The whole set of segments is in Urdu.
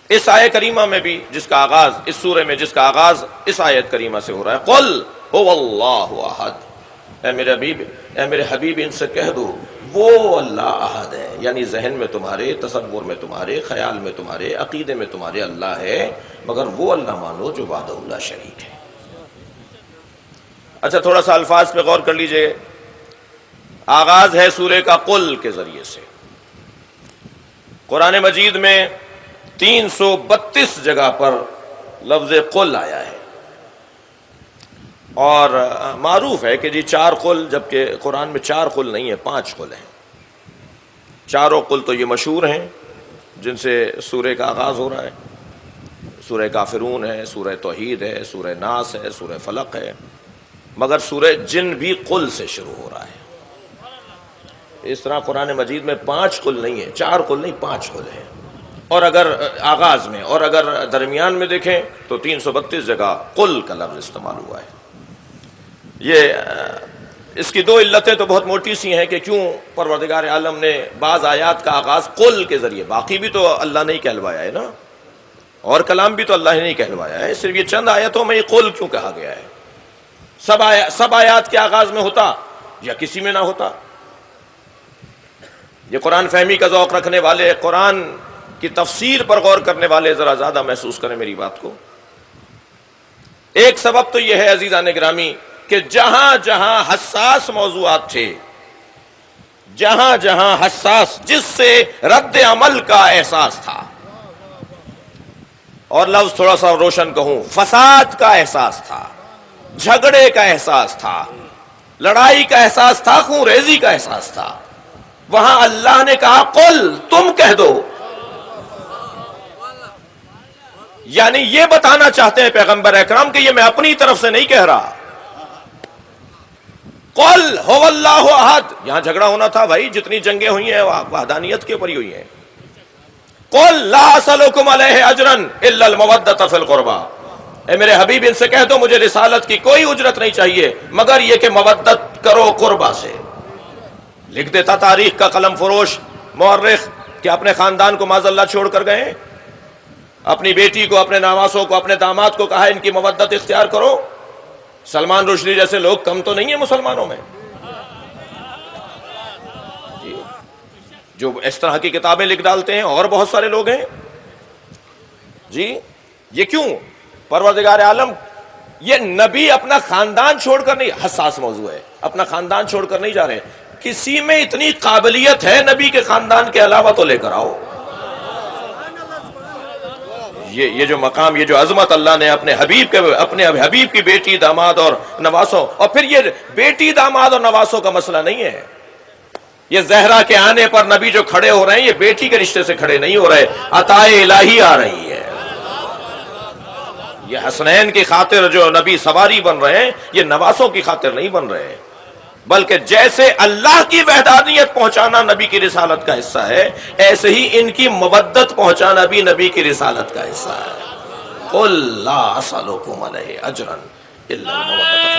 اس آیت کریمہ میں بھی جس کا آغاز اس سورے میں جس کا آغاز اس آیت کریمہ سے ہو رہا ہے، قل هو اللہ احد، اے میرے حبیب ان سے کہہ دو وہ اللہ احد ہے، یعنی ذہن میں تمہارے، تصور میں تمہارے، خیال میں تمہارے، عقیدے میں تمہارے اللہ ہے، مگر وہ اللہ مانو جو وحدہ لا شریک ہے۔ اچھا تھوڑا سا الفاظ پہ غور کر لیجئے۔ آغاز ہے سورہ کا قل کے ذریعے سے۔ قرآن مجید میں 332 جگہ پر لفظ قل آیا ہے، اور معروف ہے کہ جی 4 قل، جبکہ قرآن میں 4 قل نہیں ہے، 5 قل ہیں۔ چاروں قل تو یہ مشہور ہیں جن سے سورہ کا آغاز ہو رہا ہے، سورہ کافرون ہے، سورہ توحید ہے، سورہ ناس ہے، سورہ فلق ہے، مگر سورہ جن بھی قل سے شروع ہو رہا ہے۔ اس طرح قرآن مجید میں 5 قل نہیں ہے، 4 قل نہیں، 5 قل ہیں، اور اگر آغاز میں اور اگر درمیان میں دیکھیں تو 332 جگہ قل کا لفظ استعمال ہوا ہے۔ یہ اس کی 2 علتیں تو بہت موٹی سی ہیں کہ کیوں پروردگار عالم نے بعض آیات کا آغاز قل کے ذریعے، باقی بھی تو اللہ نے ہی کہلوایا ہے نا، اور کلام بھی تو اللہ نے نہیں کہلوایا ہے، صرف یہ چند آیتوں میں یہ قل کیوں کہا گیا ہے؟ سب آیات کے آغاز میں ہوتا یا کسی میں نہ ہوتا؟ یہ قرآن فہمی کا ذوق رکھنے والے، قرآن کی تفسیر پر غور کرنے والے ذرا زیادہ محسوس کریں میری بات کو۔ ایک سبب تو یہ ہے عزیزان گرامی کہ جہاں جہاں حساس موضوعات تھے، جہاں جہاں حساس جس سے رد عمل کا احساس تھا، اور لفظ تھوڑا سا روشن کہوں، فساد کا احساس تھا، جھگڑے کا احساس تھا، لڑائی کا احساس تھا، خون ریزی کا احساس تھا، وہاں اللہ نے کہا قل، تم کہہ دو۔ یعنی یہ بتانا چاہتے ہیں پیغمبر اکرم کہ یہ میں اپنی طرف سے نہیں کہہ رہا۔ قل هو اللہ احد، یہاں جھگڑا ہونا تھا بھائی، جتنی جنگیں ہوئی ہیں وحدانیت کے اوپر ہی ہوئی ہیں۔ قل لا اسألکم علیہ اجرا الا المودۃ فی القربى، اے میرے حبیب ان سے کہہ دو مجھے رسالت کی کوئی اجرت نہیں چاہیے مگر یہ کہ مودت کرو قربا سے۔ لکھ دیتا تاریخ کا قلم فروش مورخ کہ اپنے خاندان کو معاذ اللہ چھوڑ کر گئے، اپنی بیٹی کو، اپنے نواسوں کو، اپنے داماد کو کہا ان کی مودت اختیار کرو۔ سلمان رشدی جیسے لوگ کم تو نہیں ہیں مسلمانوں میں جی، جو اس طرح کی کتابیں لکھ ڈالتے ہیں، اور بہت سارے لوگ ہیں جی۔ یہ کیوں؟ پروردگار عالم، یہ نبی اپنا خاندان چھوڑ کر نہیں، حساس موضوع ہے، اپنا خاندان چھوڑ کر نہیں جا رہے، کسی میں اتنی قابلیت ہے نبی کے خاندان کے علاوہ تو لے کر آؤ۔ یہ جو مقام، یہ جو عظمت اللہ نے اپنے حبیب کی بیٹی، داماد اور نواسوں، اور پھر یہ بیٹی، داماد اور نواسوں کا مسئلہ نہیں ہے، یہ زہرا کے آنے پر نبی جو کھڑے ہو رہے ہیں یہ بیٹی کے رشتے سے کھڑے نہیں ہو رہے، عطائے الہی آ رہی ہے۔ یہ حسنین کی خاطر جو نبی سواری بن رہے ہیں، یہ نواسوں کی خاطر نہیں بن رہے ہیں، بلکہ جیسے اللہ کی وحدانیت پہنچانا نبی کی رسالت کا حصہ ہے، ایسے ہی ان کی مودت پہنچانا بھی نبی کی رسالت کا حصہ ہے۔ قل لا اسألکم علیہ اجرا الا المودۃ فی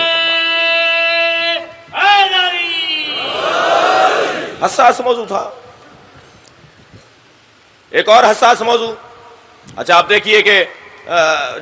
القربى۔ حساس موضوع تھا۔ ایک اور حساس موضوع، اچھا آپ دیکھیے کہ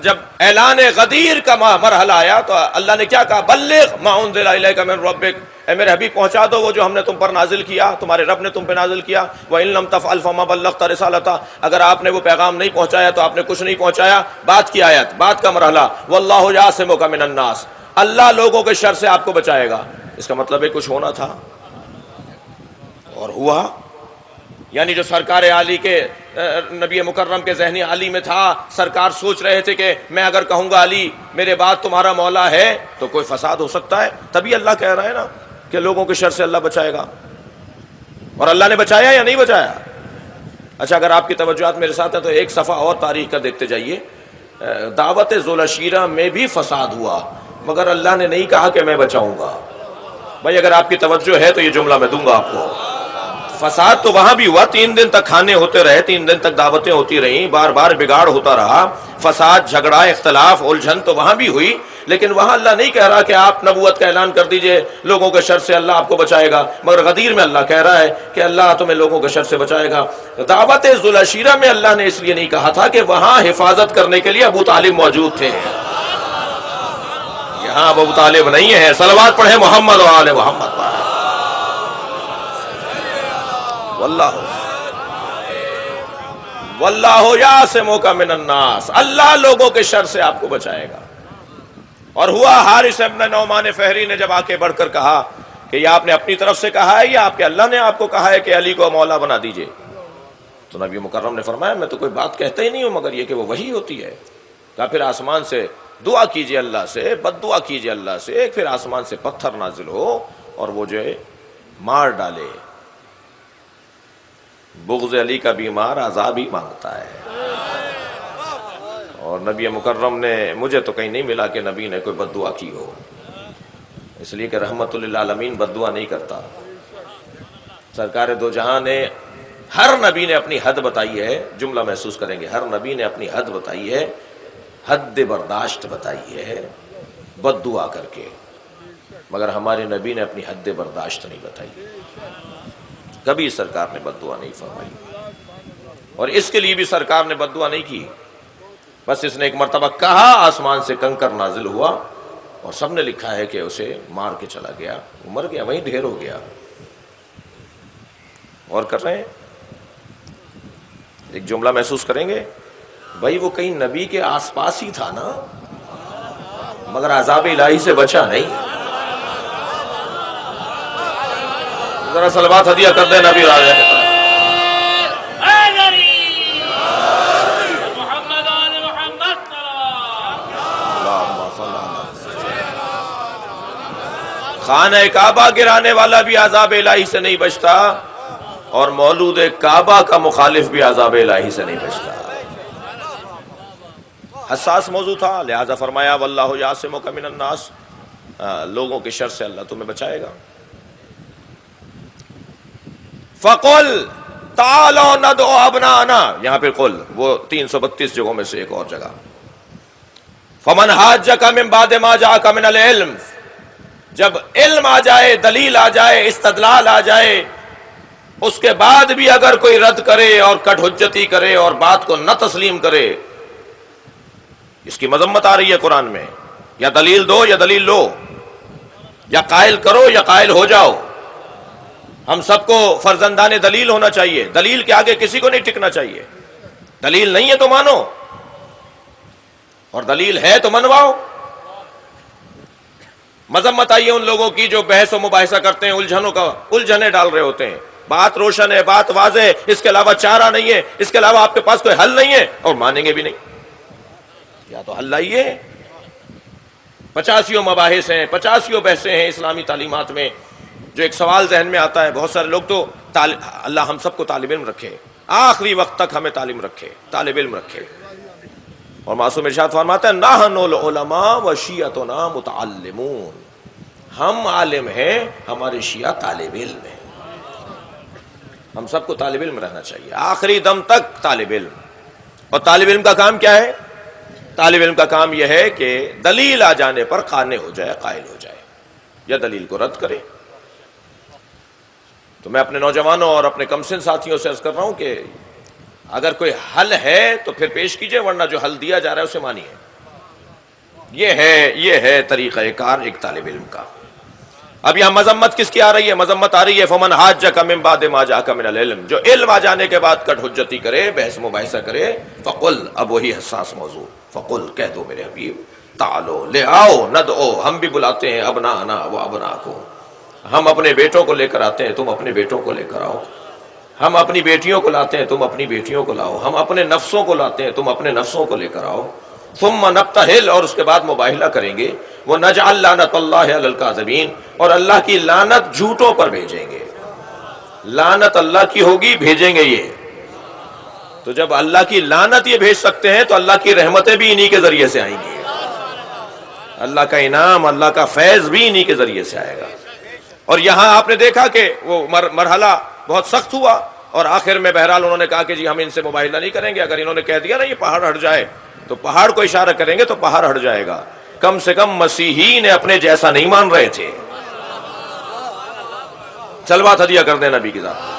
جب اعلان غدیر کا مرحلہ آیا تو اللہ نے کیا کہا؟ بلغ ما انزل الیک من ربک، اے میرے حبیب پہنچا دو وہ جو ہم نے تم پر نازل کیا، تمہارے رب نے تم پہ نازل کیا۔ وَإِن لَمْ تَفْعَلْ فَمَا بَلَّغْتَ رِسَالَتَهُ، اگر آپ نے وہ پیغام نہیں پہنچایا تو آپ نے کچھ نہیں پہنچایا۔ بات کی آیت، بات کا مرحلہ، وَاللَّهُ يَعْصِمُكَ مِنَ النَّاسِ، اللہ لوگوں کے شر سے آپ کو بچائے گا۔ اس کا مطلب ہے کچھ ہونا تھا اور ہوا، یعنی جو سرکار عالی کے نبی مکرم کے ذہنی عالی میں تھا، سرکار سوچ رہے تھے کہ میں اگر کہوں گا علی میرے بعد تمہارا مولا ہے تو کوئی فساد ہو سکتا ہے، تبھی اللہ کہہ رہا ہے نا کہ لوگوں کے شر سے اللہ بچائے گا، اور اللہ نے بچایا یا نہیں بچایا؟ اچھا اگر آپ کی توجہات میرے ساتھ ہیں تو ایک صفحہ اور تاریخ کا دیکھتے جائیے۔ دعوت ذوالعشیرہ میں بھی فساد ہوا مگر اللہ نے نہیں کہا کہ میں بچاؤں گا۔ بھائی اگر آپ کی توجہ ہے تو یہ جملہ میں دوں گا آپ کو۔ فساد تو وہاں بھی ہوا، 3 دن تک کھانے ہوتے رہے، 3 دن تک دعوتیں ہوتی رہیں، بار بار بگاڑ ہوتا رہا، فساد، جھگڑا، اختلاف، الجھن تو وہاں بھی ہوئی، لیکن وہاں اللہ نہیں کہہ رہا کہ آپ نبوت کا اعلان کر دیجئے لوگوں کے شر سے اللہ آپ کو بچائے گا، مگر غدیر میں اللہ کہہ رہا ہے کہ اللہ تمہیں لوگوں کے شر سے بچائے گا۔ دعوت ذوالعشیرہ میں اللہ نے اس لیے نہیں کہا تھا کہ وہاں حفاظت کرنے کے لیے ابو طالب موجود تھے، یہاں ابو طالب نہیں ہے۔ صلوات پڑھیں محمد و آل محمد پر۔ واللہ یعصمک من الناس، اللہ لوگوں کے شر سے آپ کو بچائے گا۔ اور ہوا حارث ابن نعمان فہری نے جب آگے بڑھ کر کہا کہ یہ آپ نے اپنی طرف سے کہا ہے یا آپ کے اللہ نے آپ کو کہا ہے کہ علی کو مولا بنا دیجئے، تو نبی مکرم نے فرمایا میں تو کوئی بات کہتا ہی نہیں ہوں مگر یہ کہ وہ وحی ہوتی ہے۔ کہا پھر آسمان سے دعا کیجئے اللہ سے، بد دعا کیجئے اللہ سے، پھر آسمان سے پتھر نازل ہو اور وہ جو ہے مار ڈالے۔ بغض علی کا بیمار عذاب ہی مانگتا ہے، اور نبی مکرم نے، مجھے تو کہیں نہیں ملا کہ نبی نے کوئی بد دعا کی ہو، اس لیے کہ رحمت للعالمین بد دعا نہیں کرتا۔ سرکار دو جہاں نے، ہر نبی نے اپنی حد بتائی ہے، جملہ محسوس کریں گے، ہر نبی نے اپنی حد بتائی ہے، حد برداشت بتائی ہے بد دعا کر کے، مگر ہمارے نبی نے اپنی حد برداشت نہیں بتائی، کبھی سرکار نے بد دعا نہیں فرمائی، اور اس کے لیے بھی سرکار نے بد دعا نہیں کی، بس اس نے ایک مرتبہ کہا، آسمان سے کنکر نازل ہوا اور سب نے لکھا ہے کہ اسے مار کے چلا گیا، وہ مر گیا، وہیں ڈھیر ہو گیا۔ اور کر رہے ہیں، ایک جملہ محسوس کریں گے، بھائی وہ کہیں نبی کے آس پاس ہی تھا نا، مگر عذاب الہی سے بچا نہیں۔ ذرا صلوات ہدیہ کر دیں نبی راجہ کے طرف۔ خانہ کعبہ گرانے والا بھی عذاب الہی سے نہیں بچتا، اور مولود کعبہ کا مخالف بھی عذاب الہی سے نہیں بچتا۔ حساس موضوع تھا، لہذا فرمایا واللہ یعصمک من الناس، لوگوں کے شر سے اللہ تمہیں بچائے گا۔ فَقُلْ تَعَالَوْا نَدْعُ أَبْنَاءَنَا، یہاں پہ قل وہ 332 جگہوں میں سے ایک اور جگہ۔ فَمَنْ حَاجَّكَ مِنْ بَعْدِ مَا جَاءَكَ مِنَ الْعِلْمِ، جب علم آ جائے، دلیل آ جائے، استدلال آ جائے، اس کے بعد بھی اگر کوئی رد کرے اور کٹ حجتی کرے اور بات کو نہ تسلیم کرے، اس کی مذمت آ رہی ہے قرآن میں۔ یا دلیل دو یا دلیل لو، یا قائل کرو یا قائل ہو جاؤ۔ ہم سب کو فرزندان دلیل ہونا چاہیے، دلیل کے آگے کسی کو نہیں ٹکنا چاہیے۔ دلیل نہیں ہے تو مانو، اور دلیل ہے تو منواؤ۔ مذمت آئی ہے ان لوگوں کی جو بحث و مباحثہ کرتے ہیں، الجھنیں ڈال رہے ہوتے ہیں۔ بات روشن ہے، بات واضح ہے، اس کے علاوہ چارہ نہیں ہے، اس کے علاوہ آپ کے پاس کوئی حل نہیں ہے، اور مانیں گے بھی نہیں۔ یا تو حل لائیے۔ 85 مباحث ہیں، 85 بحثیں ہیں اسلامی تعلیمات میں۔ جو ایک سوال ذہن میں آتا ہے، بہت سارے لوگ تو اللہ ہم سب کو طالب علم رکھے، آخری وقت تک ہمیں طالب علم رکھے۔ اور معصوم ارشاد فرماتا ہے نحن العلماء و شیعتنا متعلمون، ہم عالم ہیں، ہمارے شیعہ طالب علم ہیں۔ ہم سب کو طالب علم رہنا چاہیے، آخری دم تک طالب علم۔ اور طالب علم کا کام کیا ہے؟ طالب علم کا کام یہ ہے کہ دلیل آ جانے پر قانع ہو جائے، قائل ہو جائے، یا دلیل کو رد کرے۔ تو میں اپنے نوجوانوں اور اپنے کمسن ساتھیوں سے عرض کر رہا ہوں کہ اگر کوئی حل ہے تو پھر پیش کیجئے، ورنہ جو حل دیا جا رہا ہے اسے مانیے۔ یہ ہے طریقہ کار ایک طالب علم کا۔ اب یہاں مذمت کس کی آ رہی ہے؟ مذمت آ رہی ہے فمن حاجک من بعد ما جاءک من العلم، جو علم آ جانے کے بعد کٹ حجتی کرے، بحث مباحثہ کرے۔ فقل، اب وہی حساس موضوع، فقل کہہ دو میرے حبیب، تعالو لے آؤ، ندعو، ہم بھی بلاتے ہیں، ابناءنا و ابناءکم، ہم اپنے بیٹوں کو لے کر آتے ہیں، تم اپنے بیٹوں کو لے کر آؤ، ہم اپنی بیٹیوں کو لاتے ہیں، تم اپنی بیٹیوں کو لاؤ، ہم اپنے نفسوں کو لاتے ہیں، تم اپنے نفسوں کو لے کر آؤ، ثم نبتہل، اور اس کے بعد مباہلہ کریں گے، وَنَجْعَلْ لَعْنَتَ اللَّهِ عَلَى الْكَاذِبِينَ، اور اللہ کی لعنت جھوٹوں پر بھیجیں گے۔ لعنت اللہ کی ہوگی، بھیجیں گے یہ۔ تو جب اللہ کی لعنت یہ بھیج سکتے ہیں تو اللہ کی رحمتیں بھی انہی کے ذریعے سے آئیں گی، اللہ کا انعام، اللہ کا فیض بھی انہی کے ذریعے سے آئے گا۔ اور یہاں آپ نے دیکھا کہ وہ مرحلہ بہت سخت ہوا، اور آخر میں بہرحال انہوں نے کہا کہ جی ہم ان سے مباہلہ نہیں کریں گے۔ اگر انہوں نے کہہ دیا نا یہ پہاڑ ہٹ جائے، تو پہاڑ کو اشارہ کریں گے تو پہاڑ ہٹ جائے گا۔ کم سے کم مسیحی نے اپنے جیسا نہیں مان رہے تھے. صلوات ہدیہ کر دیں نبی کی ذات.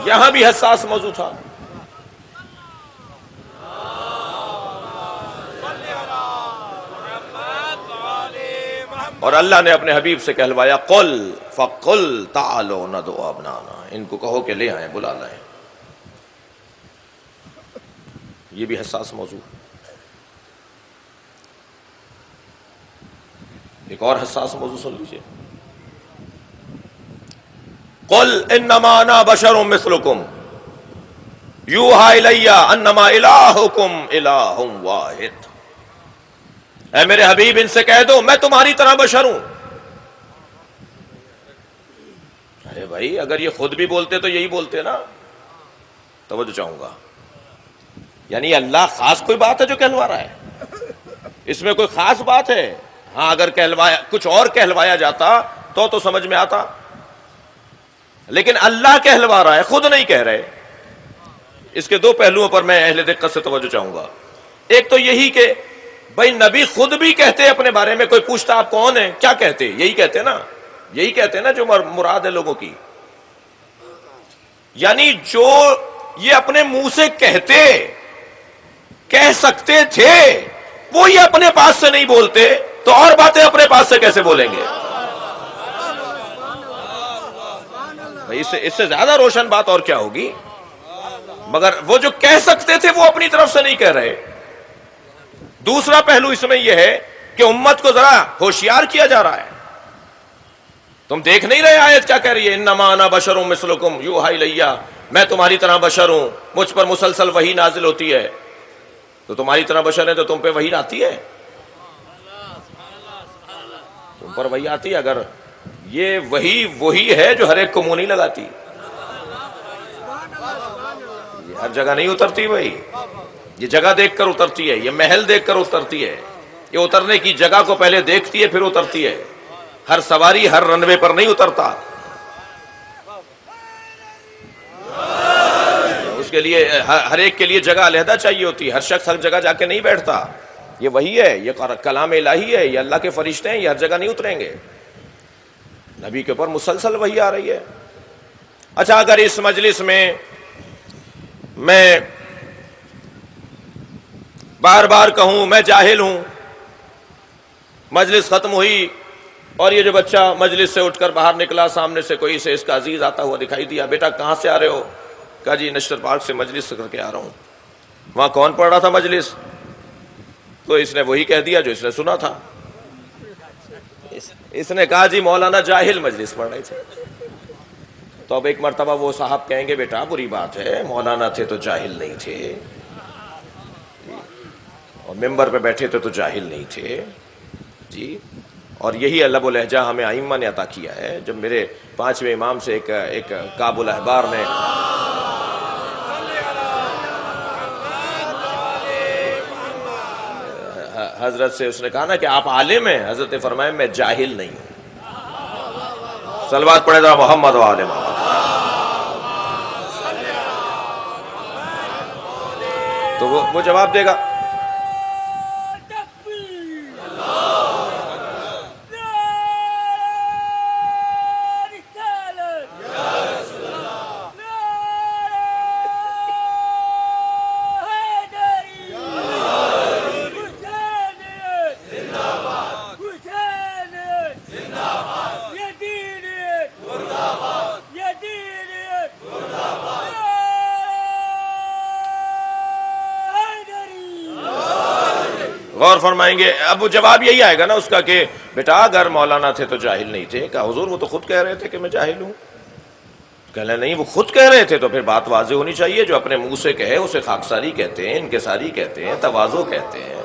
یہاں بھی حساس موضوع تھا. اور اللہ نے اپنے حبیب سے کہلوایا قل فقل تعالوا ندعو ابنانا، ان کو کہو کہ لے آئیں، بلا لائیں. یہ بھی حساس موضوع. ایک اور حساس موضوع سن لیجیے. قل انما انا بشر مثلکم یوحی الی انما الہکم الہ واحد. اے میرے حبیب ان سے کہہ دو میں تمہاری طرح بشر ہوں. ارے بھائی اگر یہ خود بھی بولتے تو یہی بولتے نا. توجہ چاہوں گا. یعنی اللہ خاص کوئی بات ہے جو کہلوا رہا ہے؟ اس میں کوئی خاص بات ہے؟ ہاں اگر کہلوایا کچھ اور کہلوایا جاتا تو سمجھ میں آتا، لیکن اللہ کہلوا رہا ہے، خود نہیں کہہ رہے. اس کے دو پہلوؤں پر میں اہل دقت سے توجہ چاہوں گا. ایک تو یہی کہ بھائی نبی خود بھی کہتے اپنے بارے میں، کوئی پوچھتا آپ کون ہیں کیا کہتے؟ یہی کہتے نا جو مراد ہے لوگوں کی. یعنی جو یہ اپنے منہ سے کہہ سکتے تھے وہ یہ اپنے پاس سے نہیں بولتے تو اور باتیں اپنے پاس سے کیسے بولیں گے؟ اس سے زیادہ روشن بات اور کیا ہوگی؟ مگر وہ جو کہہ سکتے تھے وہ اپنی طرف سے نہیں کہہ رہے. دوسرا پہلو اس میں یہ ہے کہ امت کو ذرا ہوشیار کیا جا رہا ہے. تم دیکھ نہیں رہے آیت کیا کہہ رہی ہے؟ انما انا بشر مثلکم یوحی الی، میں تمہاری طرح بشر ہوں، مجھ پر مسلسل وحی نازل ہوتی ہے. تو تمہاری طرح بشر ہے تو تم پہ وحی آتی ہے، تم پر وحی آتی ہے. اگر یہ وہی ہے جو ہر ایک کو منہ نہیں لگاتی، یہ ہر جگہ نہیں اترتی. وہی یہ جگہ دیکھ کر اترتی ہے، یہ محل دیکھ کر اترتی ہے، یہ اترنے کی جگہ کو پہلے دیکھتی ہے پھر اترتی ہے. ہر سواری ہر رنوے پر نہیں اترتا. اس کے لیے ہر ایک کے لیے جگہ علیحدہ چاہیے ہوتی ہے. ہر شخص ہر جگہ جا کے نہیں بیٹھتا. یہ وہی ہے، یہ کلام الہی ہے، یہ اللہ کے فرشتے ہیں، یہ ہر جگہ نہیں اتریں گے. نبی کے اوپر مسلسل وحی آ رہی ہے. اچھا اگر اس مجلس میں بار بار کہوں میں جاہل ہوں، مجلس ختم ہوئی اور یہ جو بچہ مجلس سے اٹھ کر باہر نکلا، سامنے سے کوئی سے اس کا عزیز آتا ہوا دکھائی دیا، بیٹا کہاں سے آ رہے ہو؟ کہا جی نشتر پارک سے مجلس سے کر کے آ رہا ہوں. وہاں کون پڑھ رہا تھا مجلس؟ تو اس نے وہی کہہ دیا جو اس نے سنا تھا. اس نے کہا جی مولانا جاہل مجلس پڑھ رہے تھے. تو اب ایک مرتبہ وہ صاحب کہیں گے بیٹا بری بات ہے، مولانا تھے تو جاہل نہیں تھے، اور ممبر پہ بیٹھے تھے تو جاہل نہیں تھے جی. اور یہی لب و لہجہ ہمیں ائمہ نے عطا کیا ہے. جب میرے 5ویں امام سے ایک کعب الاحبار نے حضرت سے اس نے کہا نا کہ آپ عالم ہیں، حضرت نے فرمایا میں جاہل نہیں ہوں. صلوات پڑھے ذرا محمد و آل محمد. تو وہ جواب دے گا. غور فرمائیں گے. اب وہ جواب یہی آئے گا نا اس کا کہ بیٹا اگر مولانا تھے تو جاہل نہیں تھے. کہا حضور وہ تو خود کہہ رہے تھے کہ میں جاہل ہوں. کہنا نہیں وہ خود کہہ رہے تھے تو پھر بات واضح ہونی چاہیے. جو اپنے منہ سے کہے اسے خاکساری کہتے ہیں، انکساری کہتے ہیں، تواضع کہتے ہیں.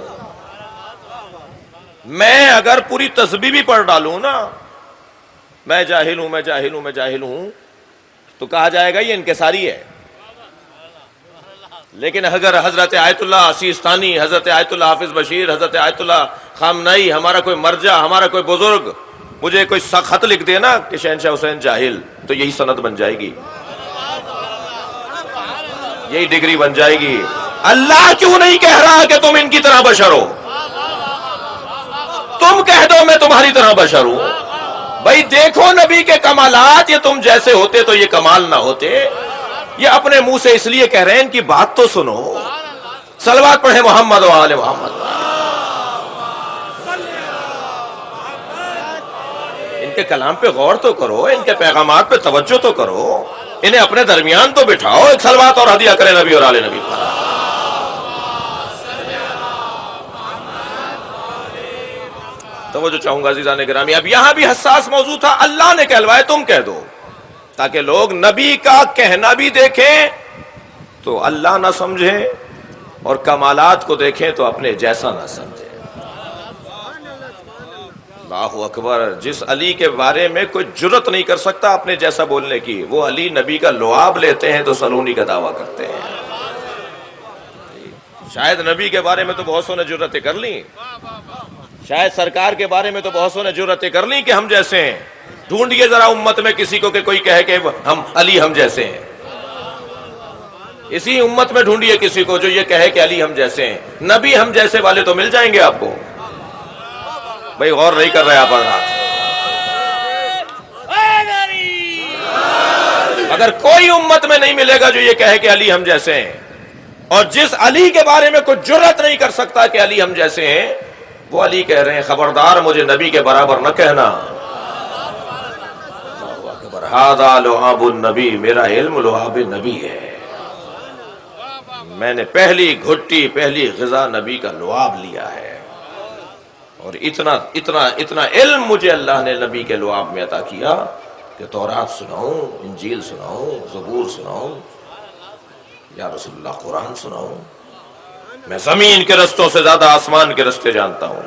میں اگر پوری تسبیح بھی پڑھ ڈالوں نا میں جاہل ہوں میں جاہل ہوں میں جاہل ہوں تو کہا جائے گا یہ انکساری ہے. لیکن اگر حضرت آیت اللہ سیستانی، حضرت آیت اللہ حافظ بشیر، حضرت آیت اللہ خامنائی، ہمارا کوئی مرجع، ہمارا کوئی بزرگ مجھے کوئی خط لکھ دے نا کہ شہنشاہ حسین جاہل، تو یہی سند بن جائے گی. یہی ڈگری بن جائے گی. اللہ کیوں نہیں کہہ رہا کہ تم ان کی طرح بشر ہو؟ تم کہہ دو میں تمہاری طرح بشر ہوں. بھائی دیکھو نبی کے کمالات، یہ تم جیسے ہوتے تو یہ کمال نہ ہوتے. یہ اپنے منہ سے اس لیے کہہ رہے ہیں، ان کی بات تو سنو. صلوات پڑھیں محمد و آل محمد. ان کے کلام پہ غور تو کرو، ان کے پیغامات پہ توجہ تو کرو، انہیں اپنے درمیان تو بٹھاؤ، ایک صلوات اور ہدیہ کریں نبی اور آل نبی پر. توجہ چاہوں گا عزیزان گرامی. اب یہاں بھی حساس موضوع تھا، اللہ نے کہلوائے تم کہہ دو، تاکہ لوگ نبی کا کہنا بھی دیکھیں تو اللہ نہ سمجھیں، اور کمالات کو دیکھیں تو اپنے جیسا نہ سمجھیں. اللہ اکبر. جس علی کے بارے میں کوئی جرت نہیں کر سکتا اپنے جیسا بولنے کی، وہ علی نبی کا لعاب لیتے ہیں تو سلونی کا دعویٰ کرتے ہیں. شاید نبی کے بارے میں تو بہت سو نے جرتیں کر لیں، شاید سرکار کے بارے میں تو بہت سو نے جرتیں کر لیں کہ ہم جیسے ہیں. ڈھونڈیے ذرا امت میں کسی کو کہ کوئی کہے کہ ہم علی ہم جیسے ہیں. اسی امت میں ڈھونڈیے کسی کو جو یہ کہے کہ علی ہم جیسے ہیں. نبی ہم جیسے والے تو مل جائیں گے آپ کو. بھائی غور نہیں کر رہے آپ حضرات. اگر کوئی امت میں نہیں ملے گا جو یہ کہے کہ علی ہم جیسے ہیں، اور جس علی کے بارے میں کوئی جرت نہیں کر سکتا کہ علی ہم جیسے ہیں، وہ علی کہہ رہے ہیں خبردار مجھے نبی کے برابر نہ کہنا. ھذا لعاب النبی، میرا علم لعاب نبی ہے. میں نے پہلی گھٹی پہلی غذا نبی کا لعاب لیا ہے، اور اتنا علم مجھے اللہ نے نبی کے لعاب میں عطا کیا کہ تورات سناؤں، انجیل سناؤں، زبور سناؤں، یا رسول اللہ قرآن سناؤں. میں زمین کے رستوں سے زیادہ آسمان کے رستے جانتا ہوں.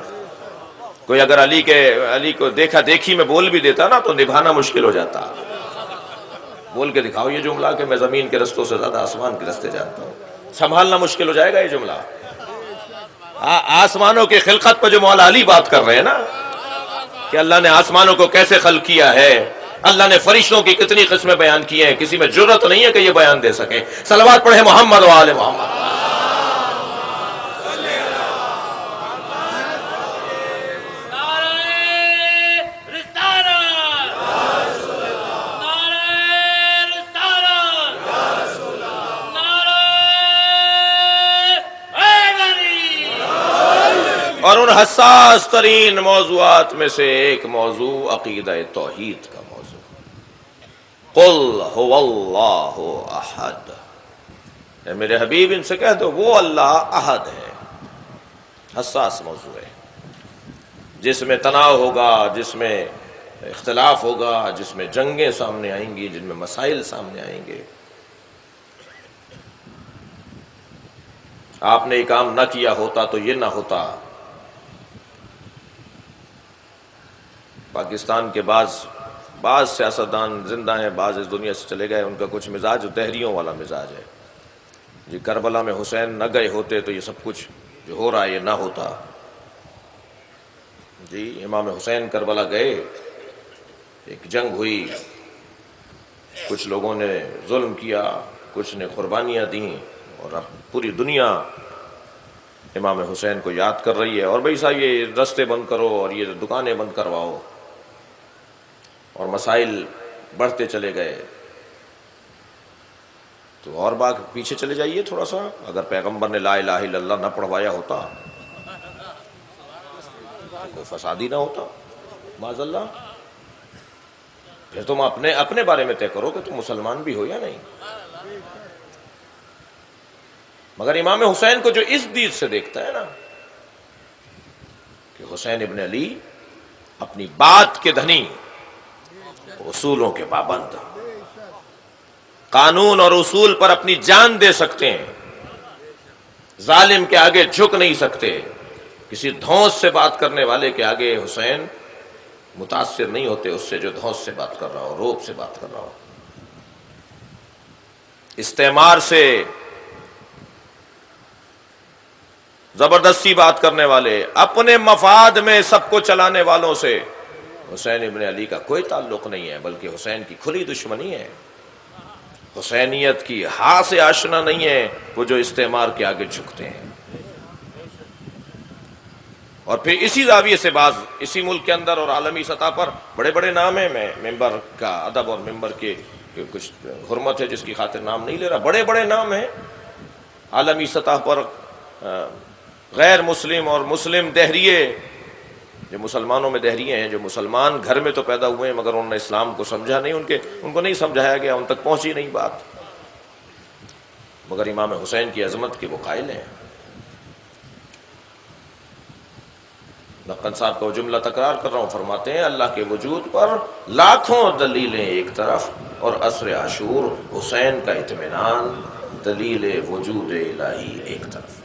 کوئی اگر علی کو دیکھا دیکھی میں بول بھی دیتا نا تو نبھانا مشکل ہو جاتا. بول کے دکھاؤ یہ جملہ کہ میں زمین کے رستوں سے زیادہ آسمان کے رستے جانتا ہوں، سنبھالنا مشکل ہو جائے گا یہ جملہ. آسمانوں کی خلقت پہ جو مولا علی بات کر رہے ہیں نا، کہ اللہ نے آسمانوں کو کیسے خلق کیا ہے، اللہ نے فرشتوں کی کتنی قسمیں بیان کی ہیں، کسی میں جرت نہیں ہے کہ یہ بیان دے سکے. صلوات پڑھیں محمد و آل محمد. اور ان حساس ترین موضوعات میں سے ایک موضوع عقیدہ توحید کا موضوع. قل هو اللہ احد. اے میرے حبیب ان سے کہہ دو وہ اللہ احد ہے. حساس موضوع ہے، جس میں تناؤ ہوگا، جس میں اختلاف ہوگا، جس میں جنگیں سامنے آئیں گی، جن میں مسائل سامنے آئیں گے. آپ نے یہ کام نہ کیا ہوتا تو یہ نہ ہوتا. پاکستان کے بعض سیاستدان زندہ ہیں، بعض اس دنیا سے چلے گئے. ان کا کچھ مزاج دہریوں والا مزاج ہے. جی کربلا میں حسین نہ گئے ہوتے تو یہ سب کچھ جو ہو رہا ہے یہ نہ ہوتا. جی امام حسین کربلا گئے، ایک جنگ ہوئی، کچھ لوگوں نے ظلم کیا، کچھ نے قربانیاں دیں، اور اب پوری دنیا امام حسین کو یاد کر رہی ہے. اور بھائی صاحب یہ رستے بند کرو اور یہ دکانیں بند کرواؤ، اور مسائل بڑھتے چلے گئے. تو اور بات پیچھے چلے جائیے تھوڑا سا. اگر پیغمبر نے لا الہ الا اللہ نہ پڑھوایا ہوتا تو کوئی فساد ہی نہ ہوتا معاذ اللہ. پھر تم اپنے بارے میں طے کرو کہ تم مسلمان بھی ہو یا نہیں. مگر امام حسین کو جو اس دید سے دیکھتا ہے نا کہ حسین ابن علی اپنی بات کے دھنی، اصولوں کے پابند، قانون اور اصول پر اپنی جان دے سکتے ہیں، ظالم کے آگے جھک نہیں سکتے. کسی دھونس سے بات کرنے والے کے آگے حسین متاثر نہیں ہوتے اس سے جو دھونس سے بات کر رہا ہو، روب سے بات کر رہا ہو. استعمار سے زبردستی بات کرنے والے، اپنے مفاد میں سب کو چلانے والوں سے حسین ابن علی کا کوئی تعلق نہیں ہے، بلکہ حسین کی کھلی دشمنی ہے. حسینیت کی ہاں سے آشنا نہیں ہے وہ جو استعمار کے آگے جھکتے ہیں. اور پھر اسی زاویے سے بعض اسی ملک کے اندر اور عالمی سطح پر بڑے بڑے نام ہیں. میں ممبر کا ادب اور ممبر کے کچھ حرمت ہے جس کی خاطر نام نہیں لے رہا. بڑے بڑے نام ہیں عالمی سطح پر غیر مسلم اور مسلم دہریے، جو مسلمانوں میں دہریے ہیں، جو مسلمان گھر میں تو پیدا ہوئے ہیں مگر انہوں نے اسلام کو سمجھا نہیں، ان کو نہیں سمجھایا گیا، ان تک پہنچی نہیں بات، مگر امام حسین کی عظمت کے وہ قائل ہیں. لقن صاحب کا وہ جملہ تکرار کر رہا ہوں، فرماتے ہیں اللہ کے وجود پر لاکھوں دلیلیں ایک طرف اور عصر عاشور حسین کا اطمینان دلیل وجود الہی ایک طرف.